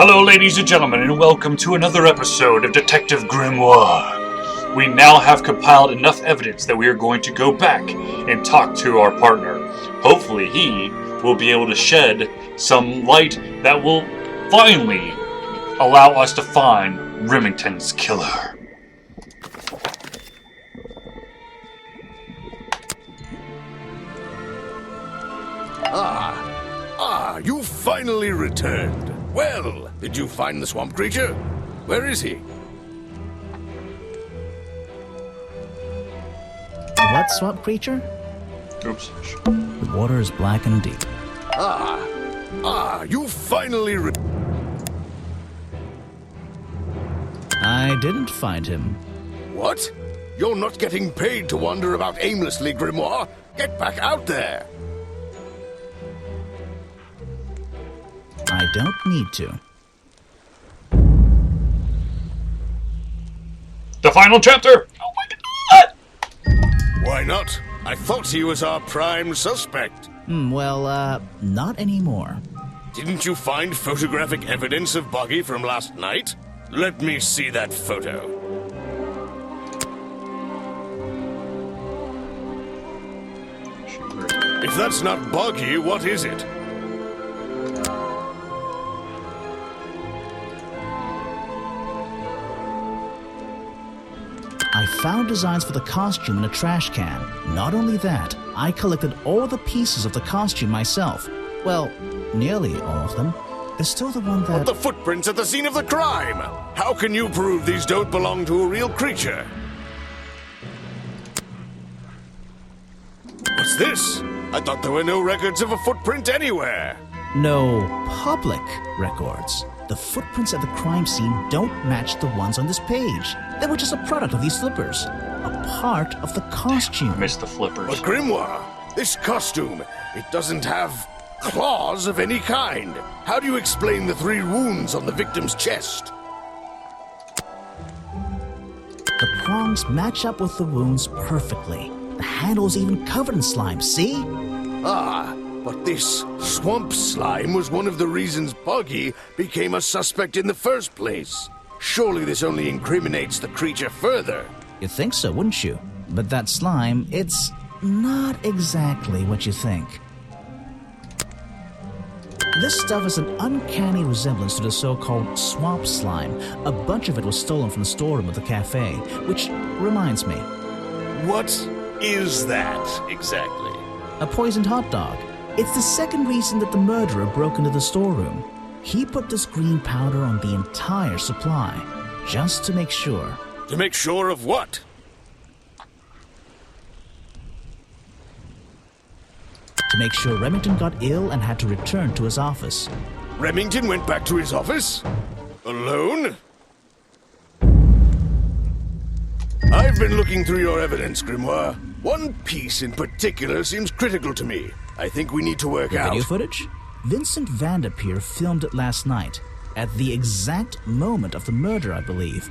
Hello, ladies and gentlemen, and welcome to another episode of Detective Grimoire. We now have compiled enough evidence that we are going to go back and talk to our partner. Hopefully, he will be able to shed some light that will finally allow us to find Remington's killer. You finally returned. Well, did you find the swamp creature? Where is he? What swamp creature? Oops. The water is black and deep. You finally I didn't find him. What? You're not getting paid to wander about aimlessly, Grimoire. Get back out there. I don't need to. The final chapter! Oh my god! Why not? I thought he was our prime suspect. Not anymore. Didn't you find photographic evidence of Buggy from last night? Let me see that photo. If that's not Buggy, what is it? I found designs for the costume in a trash can. Not only that, I collected all the pieces of the costume myself. Well, nearly all of them. There's still the one that... But the footprints at the scene of the crime! How can you prove these don't belong to a real creature? What's this? I thought there were no records of a footprint anywhere. No public records. The footprints at the crime scene don't match the ones on this page. They were just a product of these flippers. A part of the costume. I missed the flippers. But Grimoire, this costume, it doesn't have claws of any kind. How do you explain the 3 wounds on the victim's chest? The prongs match up with the wounds perfectly. The handle's even covered in slime, see? But this swamp slime was one of the reasons Buggy became a suspect in the first place. Surely this only incriminates the creature further. You'd think so, wouldn't you? But that slime, it's not exactly what you think. This stuff is an uncanny resemblance to the so-called swamp slime. A bunch of it was stolen from the storeroom of the cafe, which reminds me. What is that exactly? A poisoned hot dog. It's the second reason that the murderer broke into the storeroom. He put this green powder on the entire supply, just to make sure. To make sure of what? To make sure Remington got ill and had to return to his office. Remington went back to his office? Alone? I've been looking through your evidence, Grimoire. One piece in particular seems critical to me. I think we need to work out. Video footage? Vincent Vanderpeer filmed it last night, at the exact moment of the murder, I believe.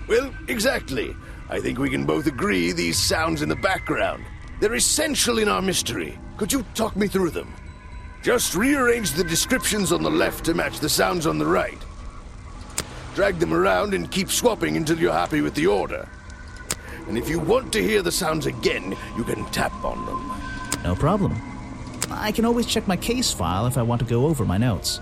Well, exactly. I think we can both agree these sounds in the background. They're essential in our mystery. Could you talk me through them? Just rearrange the descriptions on the left to match the sounds on the right. Drag them around and keep swapping until you're happy with the order. And if you want to hear the sounds again, you can tap on them. No problem. I can always check my case file if I want to go over my notes.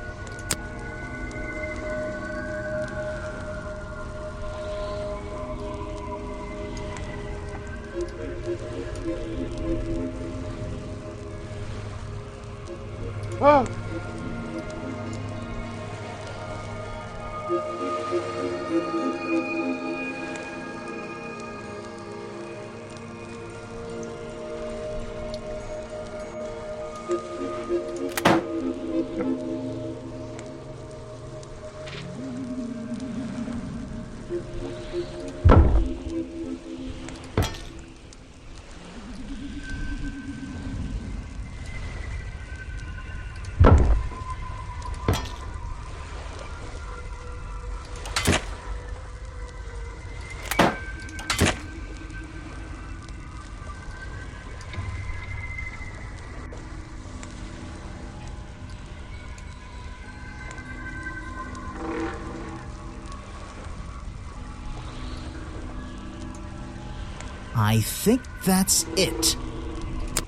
I think that's it.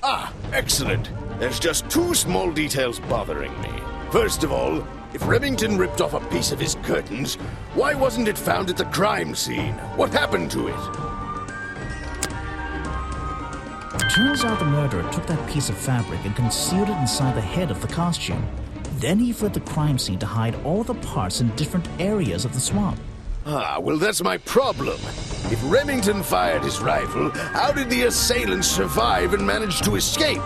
Ah, excellent. There's just two small details bothering me. First of all, if Remington ripped off a piece of his curtains, why wasn't it found at the crime scene? What happened to it? Turns out the murderer took that piece of fabric and concealed it inside the head of the costume. Then he fled the crime scene to hide all the parts in different areas of the swamp. Ah, well, that's my problem. If Remington fired his rifle, how did the assailants survive and manage to escape?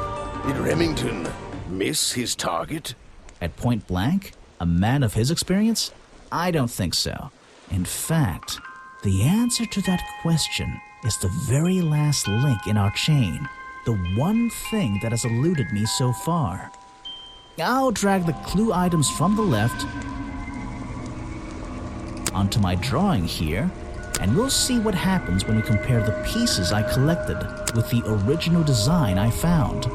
Did Remington miss his target? At point blank? A man of his experience? I don't think so. In fact, the answer to that question is the very last link in our chain. The one thing that has eluded me so far. I'll drag the clue items from the left onto my drawing here, and we'll see what happens when we compare the pieces I collected with the original design I found.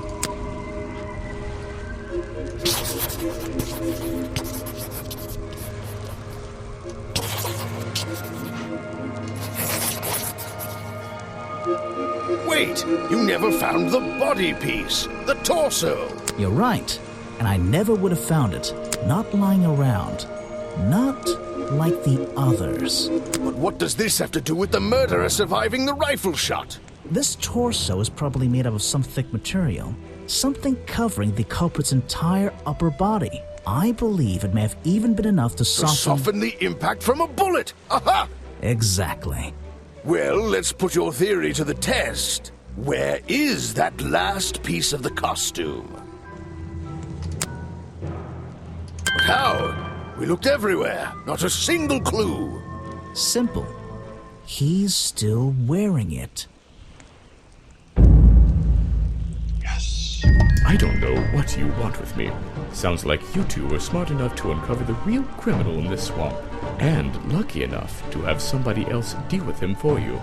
Wait, you never found the body piece, the torso. You're right, and I never would have found it. Not lying around. Not like the others. But what does this have to do with the murderer surviving the rifle shot? This torso is probably made up of some thick material, something covering the culprit's entire upper body. I believe it may have even been enough to soften the impact from a bullet. Aha! Exactly. Well, let's put your theory to the test. Where is that last piece of the costume? But how? We looked everywhere. Not a single clue. Simple. He's still wearing it. Yes. I don't know what you want with me. Sounds like you two were smart enough to uncover the real criminal in this swamp, and lucky enough to have somebody else deal with him for you.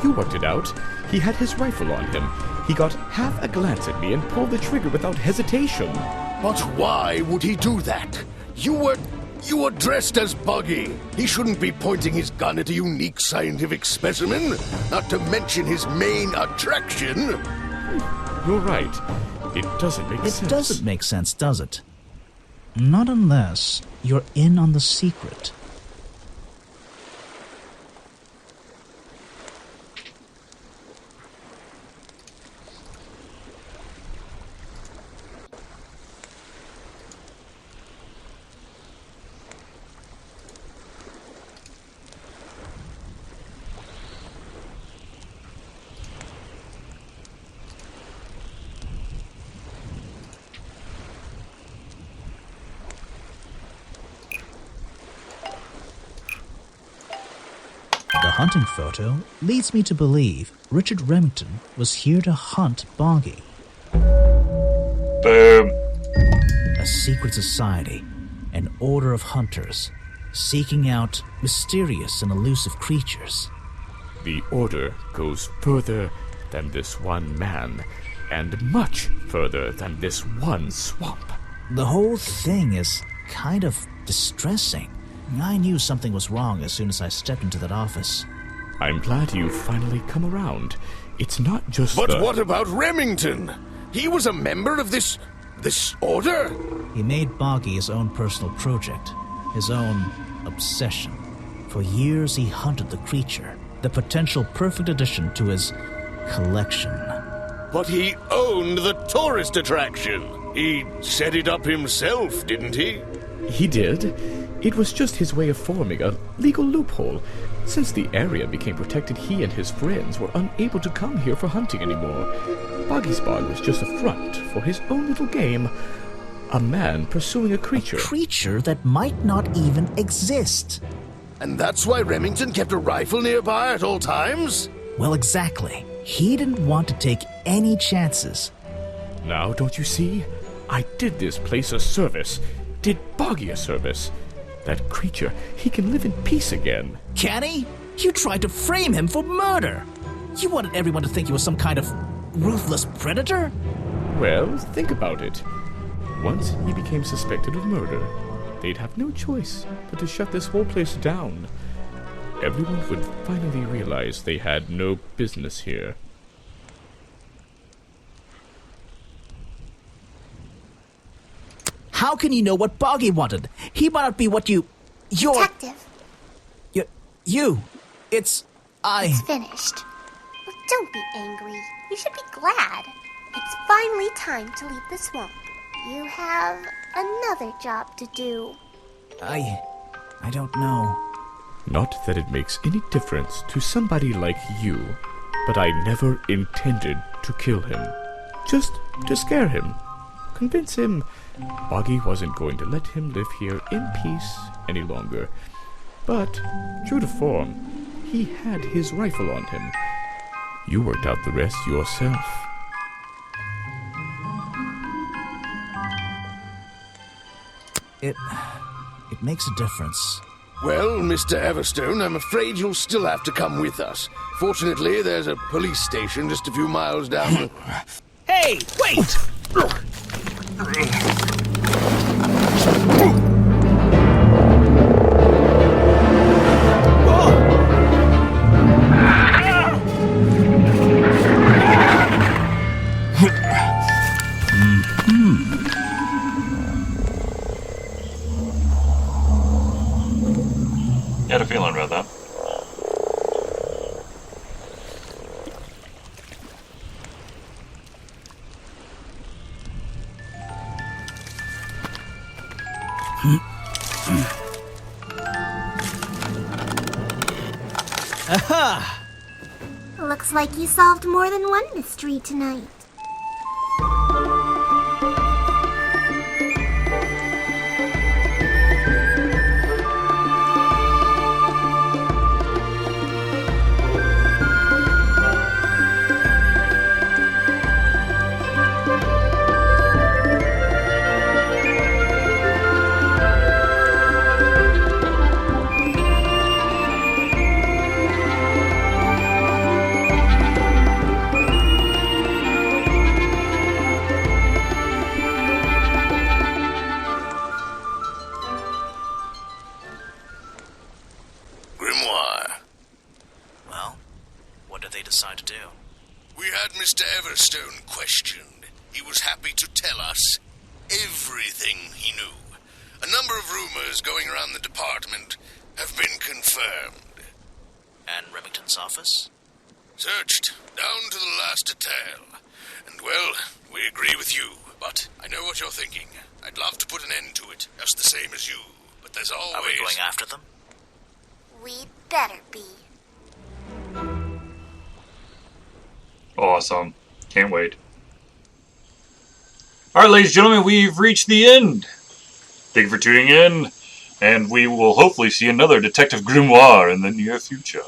You worked it out. He had his rifle on him. He got half a glance at me and pulled the trigger without hesitation. But why would he do that? You were dressed as Buggy. He shouldn't be pointing his gun at a unique scientific specimen, not to mention his main attraction. You're right. It doesn't make sense. It doesn't make sense, does it? Not unless you're in on the secret. The hunting photo leads me to believe Richard Remington was here to hunt Boggy. Boom. A secret society, an order of hunters, seeking out mysterious and elusive creatures. The order goes further than this one man, and much further than this one swamp. The whole thing is kind of distressing. I knew something was wrong as soon as I stepped into that office. I'm glad you've finally come around. It's not just But what about Remington? He was a member of this order? He made Boggy his own personal project, his own obsession. For years he hunted the creature, the potential perfect addition to his collection. But he owned the tourist attraction. He set it up himself, didn't he? He did. It was just his way of forming a legal loophole. Since the area became protected, he and his friends were unable to come here for hunting anymore. Boggy's Bog was just a front for his own little game. A man pursuing a creature. A creature that might not even exist. And that's why Remington kept a rifle nearby at all times? Well, exactly. He didn't want to take any chances. Now, don't you see? I did this place a service. Did Boggy a service. That creature, he can live in peace again. Can he? You tried to frame him for murder. You wanted everyone to think he was some kind of ruthless predator? Well, think about it. Once he became suspected of murder, they'd have no choice but to shut this whole place down. everyone would finally realize they had no business here. How can you know what Boggy wanted? He might not be what you're... Detective, You. It's finished. Well, don't be angry. You should be glad. It's finally time to leave the swamp. You have another job to do. I don't know. Not that it makes any difference to somebody like you, but I never intended to kill him. Just to scare him. Convince him Boggy wasn't going to let him live here in peace any longer. But, true to form, he had his rifle on him. You worked out the rest yourself. It makes a difference. Well, Mr. Everstone, I'm afraid you'll still have to come with us. Fortunately, there's a police station just a few miles down the... Hey, wait! Had a feeling about that. Aha! Looks like you solved more than one mystery tonight. Grimoire. Well, what did they decide to do? We had Mr. Everstone questioned. He was happy to tell us everything he knew. A number of rumors going around the department have been confirmed. And Remington's office? Searched down to the last detail. And, well, we agree with you. But I know what you're thinking. I'd love to put an end to it, just the same as you. But there's always... Are we going after them? We'd better be. Awesome. Can't wait. Alright, ladies and gentlemen, we've reached the end. Thank you for tuning in, and we will hopefully see another Detective Grimoire in the near future.